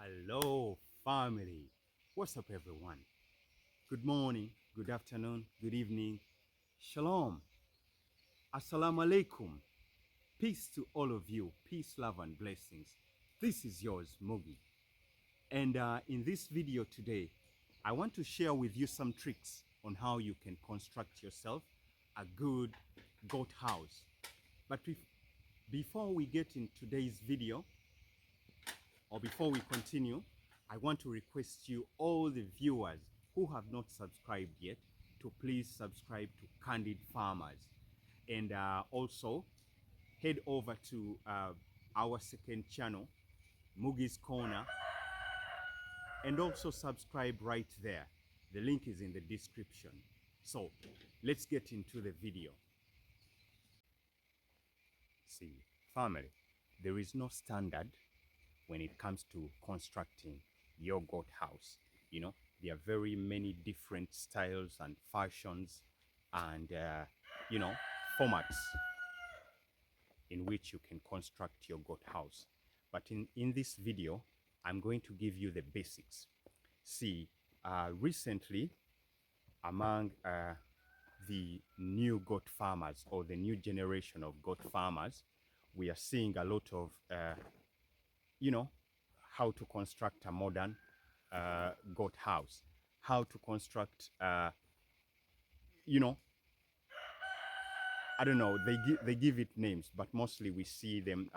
Hello, family. What's up, everyone? Good morning, good afternoon, good evening. Shalom. Assalamu alaikum. Peace to all of you. Peace, love, and blessings. This is yours, Mugi. And in this video today, I want to share with you some tricks on how you can construct yourself a good goat house. But before we get in today's video, or before we continue, I want to request you, all the viewers who have not subscribed yet, to please subscribe to Candid Farmers. And also head over to our second channel, Mugi's Corner, and also subscribe right there. The link is in the description. So let's get into the video. See, family, there is no standard when it comes to constructing your goat house. You know, there are very many different styles and fashions and, formats in which you can construct your goat house. But in this video, I'm going to give you the basics. See, recently, among the new goat farmers or the new generation of goat farmers, we are seeing a lot of how to construct a modern goat house, how to construct, I don't know, they give it names, but mostly we see them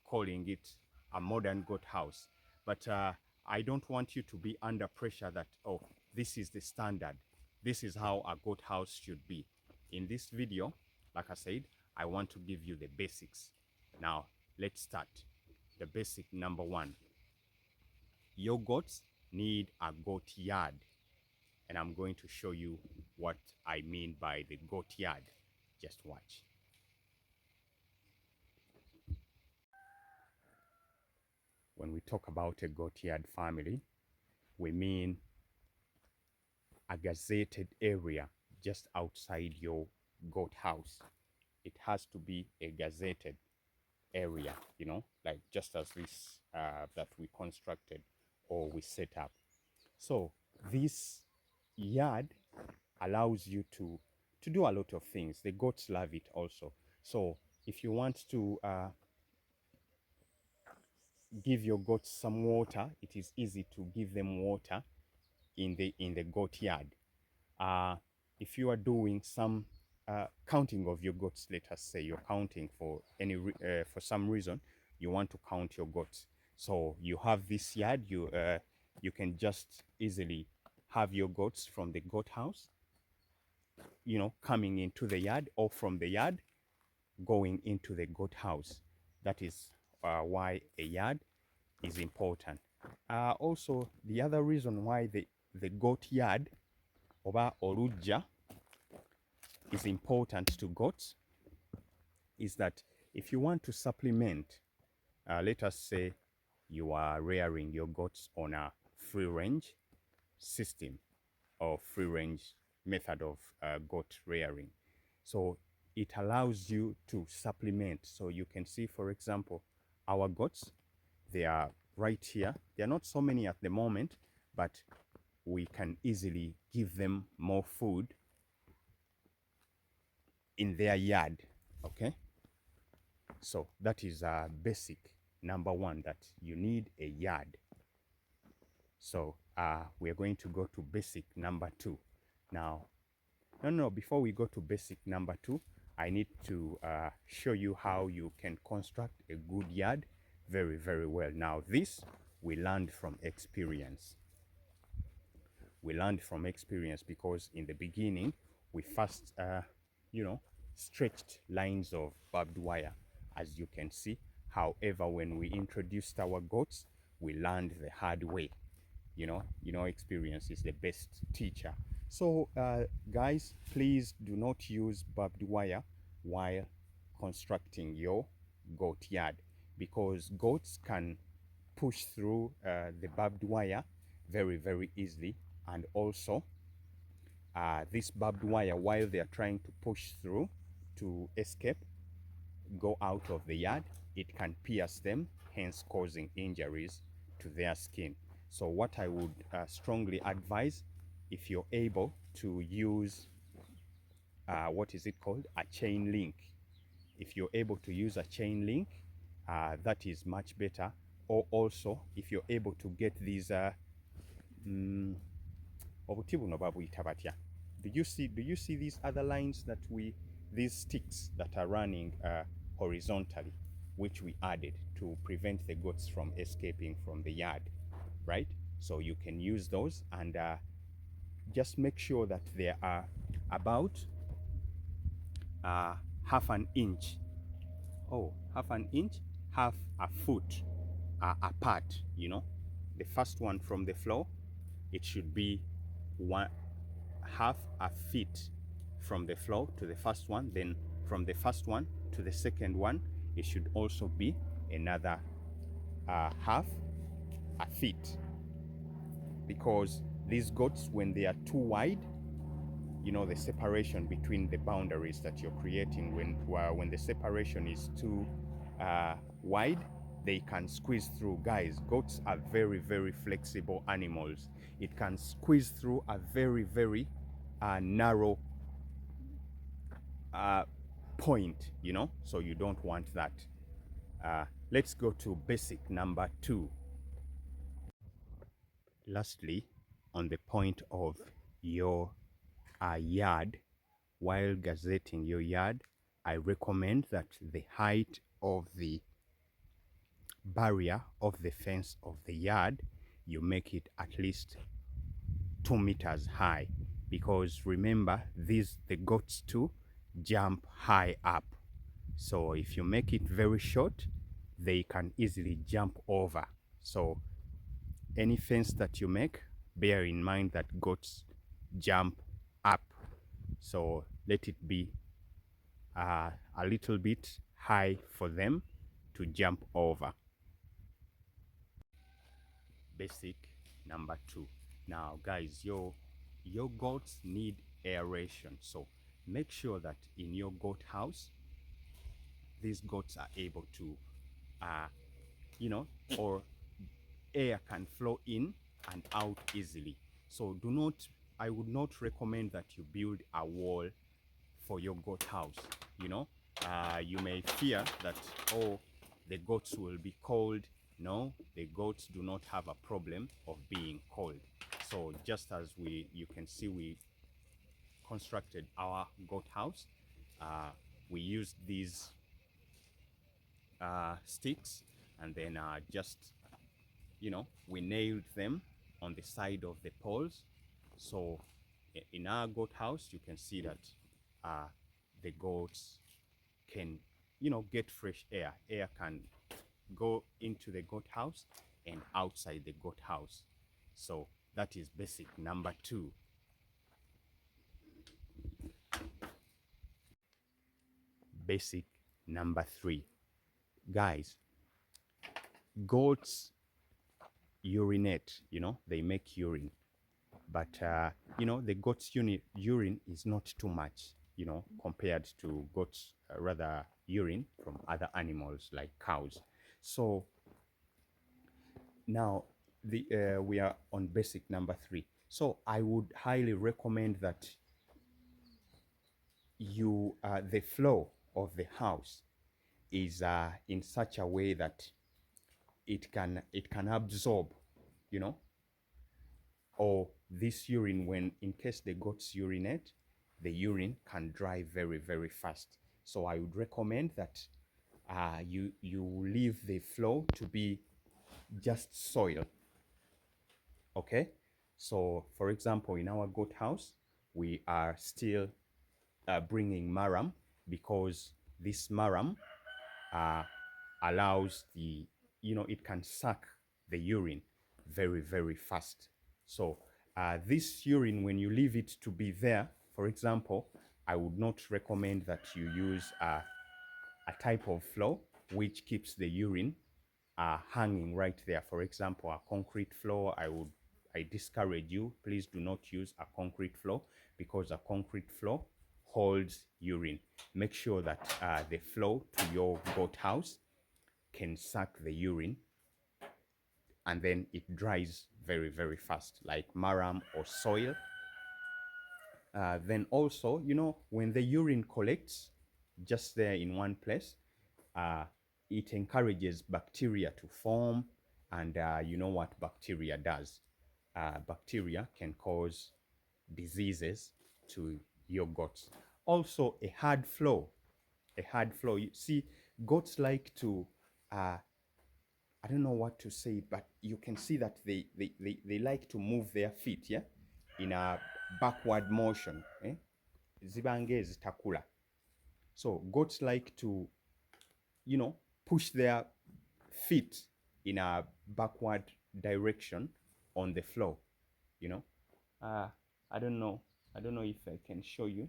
calling it a modern goat house. But I don't want you to be under pressure that, oh, this is the standard. This is how a goat house should be. In this video, like I said, I want to give you the basics. Now, let's start. The basic number one. Your goats need a goat yard. And I'm going to show you what I mean by the goat yard. Just watch. When we talk about a goat yard, family, we mean a gazetted area just outside your goat house. It has to be a gazetted area, like just as this that we constructed or we set up. So this yard allows you to do a lot of things. The goats love it also. So if you want to give your goats some water, it is easy to give them water in the goat yard. If you are doing some counting of your goats, let us say you're counting for for some reason, you want to count your goats. So you have this yard, you can just easily have your goats from the goat house, coming into the yard, or from the yard going into the goat house. That is why a yard is important. Also, the other reason why the goat yard oba oluja is important to goats is that if you want to supplement, let us say you are rearing your goats on a free range system or free range method of goat rearing. So it allows you to supplement. So you can see, for example, our goats, they are right here. They are not so many at the moment, but we can easily give them more food in their yard. Okay, so that is basic number one, that you need a yard. So we are going to go to basic number two now. No, before we go to basic number two, I need to show you how you can construct a good yard very, very well. Now, this we learned from experience. We learned from experience because in the beginning, we first, stretched lines of barbed wire, as you can see. However, when we introduced our goats, we learned the hard way. Experience is the best teacher. So, guys, please do not use barbed wire while constructing your goat yard, because goats can push through the barbed wire very, very easily. And also, this barbed wire, while they are trying to push through to escape, go out of the yard, it can pierce them, hence causing injuries to their skin. So what I would strongly advise, if you're able to use what is it called, a chain link. If you're able to use a chain link, that is much better. Or also, if you're able to get these obuti buno babuyita batya? Do you see these other lines that these sticks that are running horizontally, which we added to prevent the goats from escaping from the yard, right? So you can use those, and just make sure that they are about half an inch, half an inch, half a foot apart. The first one from the floor, it should be half a feet from the floor to the first one. Then from the first one to the second one, it should also be another half a feet, because these goats, when they are too wide, the separation between the boundaries that you're creating, when the separation is too wide, they can squeeze through. Guys, goats are very, very flexible animals. It can squeeze through a very, very narrow point, so you don't want that. Let's go to basic number 2. Lastly, on the point of your yard, while gazetting your yard, I recommend that the height of the barrier of the fence of the yard, you make it at least 2 meters high, because remember, the goats too jump high up. So if you make it very short, they can easily jump over. So any fence that you make, bear in mind that goats jump up. So let it be a little bit high for them to jump over. Basic number 2. Now guys, your goats need aeration. So make sure that in your goat house, these goats are able to or air can flow in and out easily. So I would not recommend that you build a wall for your goat house. You may fear that, the goats will be cold. No, the goats do not have a problem of being cold. So just as you can see, we constructed our goat house. We used these sticks, and then we nailed them on the side of the poles. So in our goat house, you can see that the goats can get fresh air. Air can go into the goat house and outside the goat house. So that is basic number 2. Basic number 3. Guys, goats urinate, they make urine. But the goat's urine is not too much, compared to goats rather urine from other animals like cows. So now we are on basic number 3. So I would highly recommend that the floor of the house is in such a way that it can absorb, or this urine, when in case the goats urinate, the urine can dry very, very fast. So I would recommend that you leave the floor to be just soil. Okay, so for example, in our goat house, we are still bringing maram, because this maram allows it can suck the urine very, very fast. So this urine, when you leave it to be there, for example, I would not recommend that you use a type of floor which keeps the urine hanging right there. For example, a concrete floor, I discourage you, please do not use a concrete floor, because a concrete floor holds urine. Make sure that the floor to your goat house can suck the urine and then it dries very, very fast, like marram or soil. Then also, when the urine collects just there in one place, uh, it encourages bacteria to form. And you know what bacteria does? Bacteria can cause diseases to your goats. Also, a hard flow. You see, goats like to, I don't know what to say, but you can see that they like to move their feet, yeah, in a backward motion. Zibange zitakula. So goats like to, push their feet in a backward direction on the floor, you know. Uh, I don't know. I don't know if I can show you.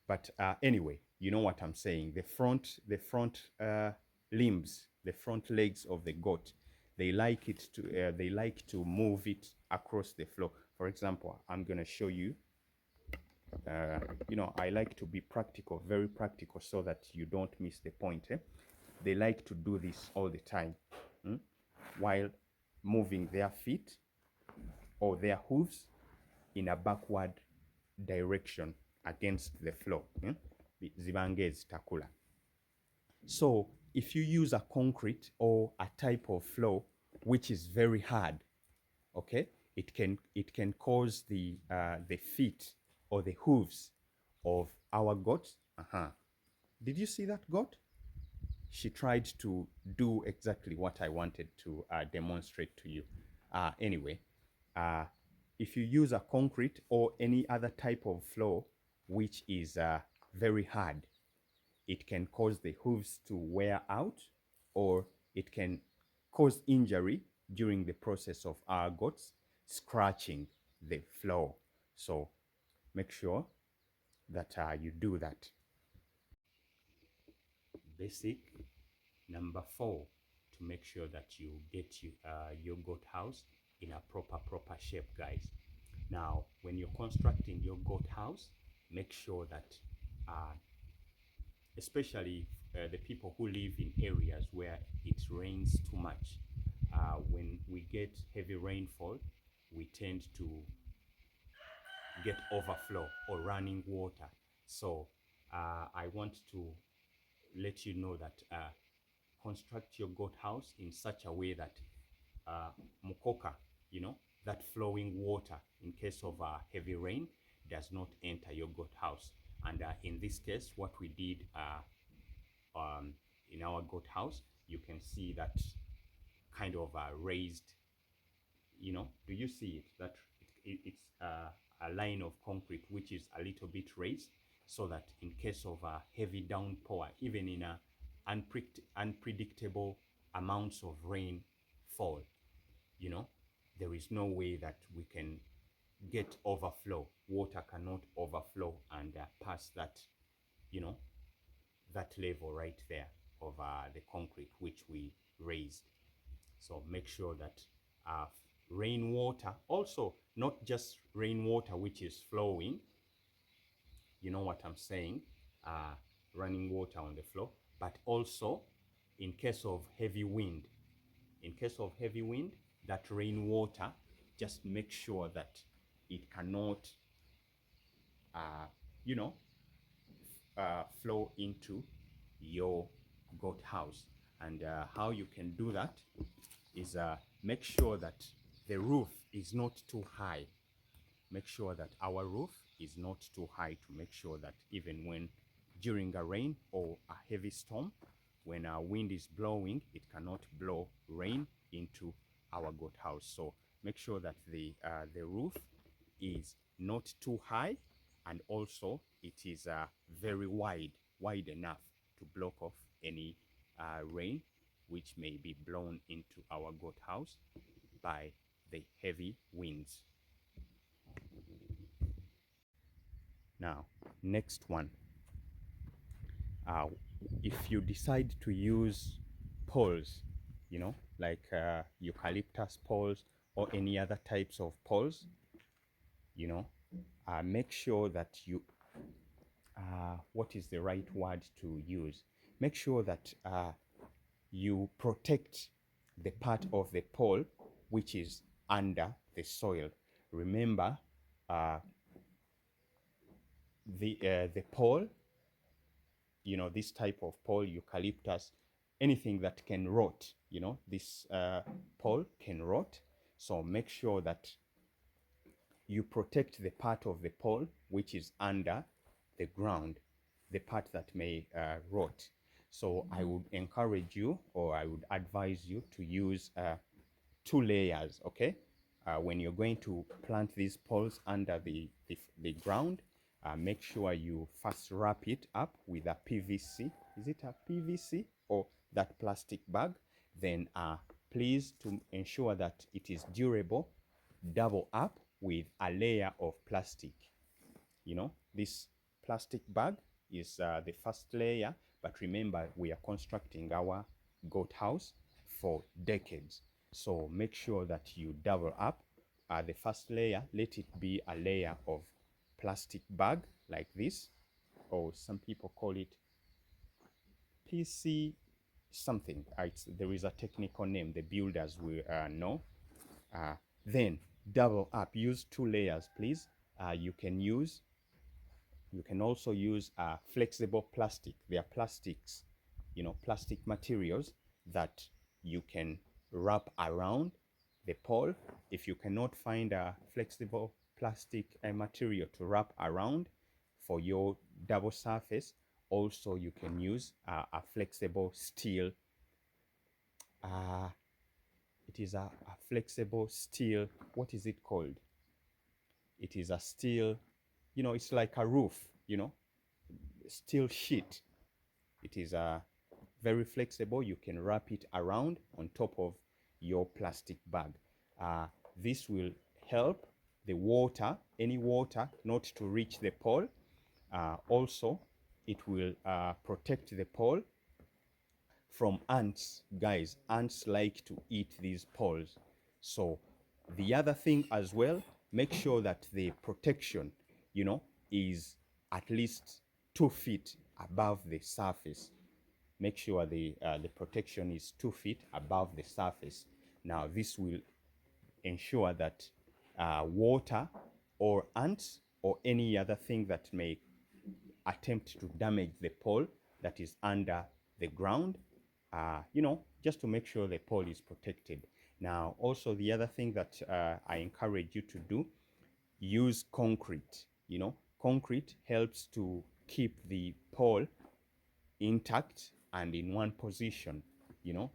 But anyway, you know what I'm saying. The front limbs, the front legs of the goat, they like it to. They like to move it across the floor. For example, I'm gonna show you. I like to be practical, very practical, so that you don't miss the point. They like to do this all the time, while moving their feet or their hooves in a backward direction against the floor. Zibange zitakula. So if you use a concrete or a type of floor which is very hard, okay, it can cause the feet or the hooves of our goats. Did you see that goat? She tried to do exactly what I wanted to demonstrate to you. Anyway, if you use a concrete or any other type of floor which is very hard, it can cause the hooves to wear out, or it can cause injury during the process of our goats scratching the floor. So make sure that you do that. Basic number 4, to make sure that you get your goat house in a proper shape, guys. Now, when you're constructing your goat house, make sure that especially the people who live in areas where it rains too much. When we get heavy rainfall, we tend to get overflow or running water. So I want to let you know that construct your goat house in such a way that mukoka, that flowing water in case of heavy rain does not enter your goat house. And in this case, what we did in our goat house, you can see that kind of raised, do you see it? That it's a line of concrete which is a little bit raised, so that in case of a heavy downpour, even in a unpredictable amounts of rain fall, there is no way that we can get overflow. Water cannot overflow and pass that, that level right there of the concrete which we raised. So make sure that rainwater, also not just rainwater which is flowing, you know what I'm saying, running water on the floor, but also in case of heavy wind. In case of heavy wind, that rainwater, just make sure that it cannot, you know, flow into your goat house. And how you can do that is make sure that the roof is not too high. Make sure that our roof is not too high, to make sure that even when during a rain or a heavy storm, when our wind is blowing, it cannot blow rain into our goat house. So make sure that the roof is not too high, and also it is very wide enough to block off any rain which may be blown into our goat house by the heavy winds. Now, next one. If you decide to use poles, like eucalyptus poles or any other types of poles, make sure that you, what is the right word to use? Make sure that you protect the part of the pole which is under the soil. Remember, uh, the pole, this type of pole, eucalyptus, anything that can rot, this pole can rot. So make sure that you protect the part of the pole which is under the ground, the part that may rot. So I would encourage you, or I would advise you to use 2 layers, okay? When you're going to plant these poles under the ground, make sure you first wrap it up with a PVC. Is it a PVC or that plastic bag? Then please, to ensure that it is durable, double up with a layer of plastic. This plastic bag is the first layer, but remember, we are constructing our goat house for decades. So make sure that you double up the first layer. Let it be a layer of plastic bag like this, or some people call it PC something. There is a technical name, the builders will know. Then double up, use 2 layers, please. You can also use flexible plastic. There are plastics, plastic materials that you can wrap around the pole. If you cannot find a flexible plastic material to wrap around for your double surface, also you can use a flexible steel. It is a flexible steel. What is it called? It is a steel, it's like a roof, steel sheet. It is very flexible. You can wrap it around on top of your plastic bag. This will help the water, any water, not to reach the pole. Also, it will protect the pole from ants. Guys, ants like to eat these poles. So the other thing as well, make sure that the protection, is at least 2 feet above the surface. Make sure the protection is 2 feet above the surface. Now this will ensure that water or ants or any other thing that may attempt to damage the pole that is under the ground, just to make sure the pole is protected. Now, also the other thing that I encourage you to do, use concrete. Concrete helps to keep the pole intact and in one position,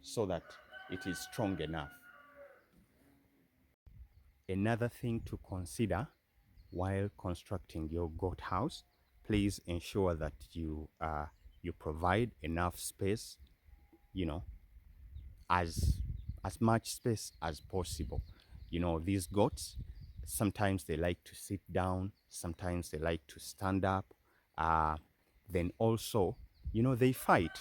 so that it is strong enough. Another thing to consider while constructing your goat house, please ensure that you provide enough space, as much space as possible. These goats, sometimes they like to sit down, sometimes they like to stand up. Then also, they fight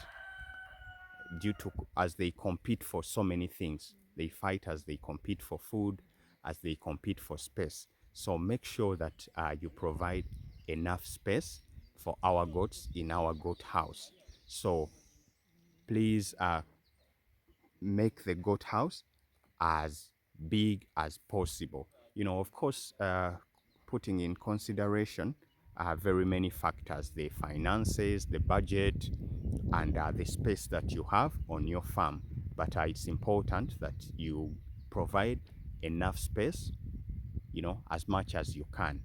due to, as they compete for so many things. They fight as they compete for food, as they compete for space. So make sure that you provide enough space for our goats in our goat house. So please make the goat house as big as possible. Of course, putting in consideration very many factors: the finances, the budget, and the space that you have on your farm. But it's important that you provide enough space, as much as you can.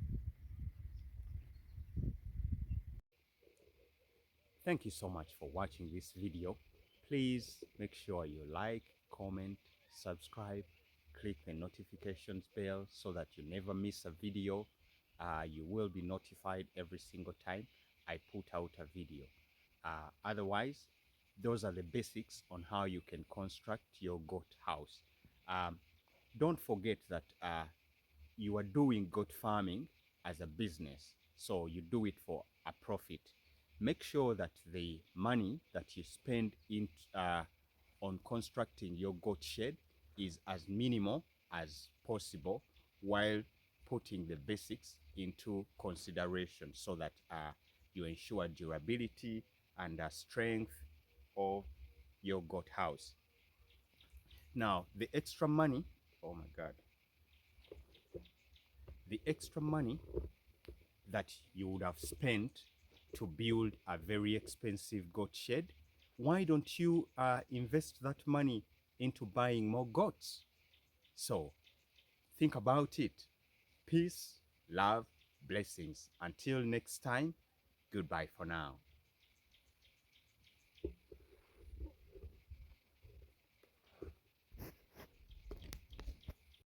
Thank you so much for watching this video. Please make sure you like, comment, subscribe, click the notifications bell so that you never miss a video. You will be notified every single time I put out a video. Otherwise, those are the basics on how you can construct your goat house. Don't forget that you are doing goat farming as a business, so you do it for a profit. Make sure that the money that you spend on constructing your goat shed is as minimal as possible, while putting the basics into consideration, so that you ensure durability and strength of your goat house. Now, the extra money, oh my God, the extra money that you would have spent to build a very expensive goat shed, why don't you invest that money into buying more goats? So think about it. Peace, love, blessings. Until next time, goodbye for now.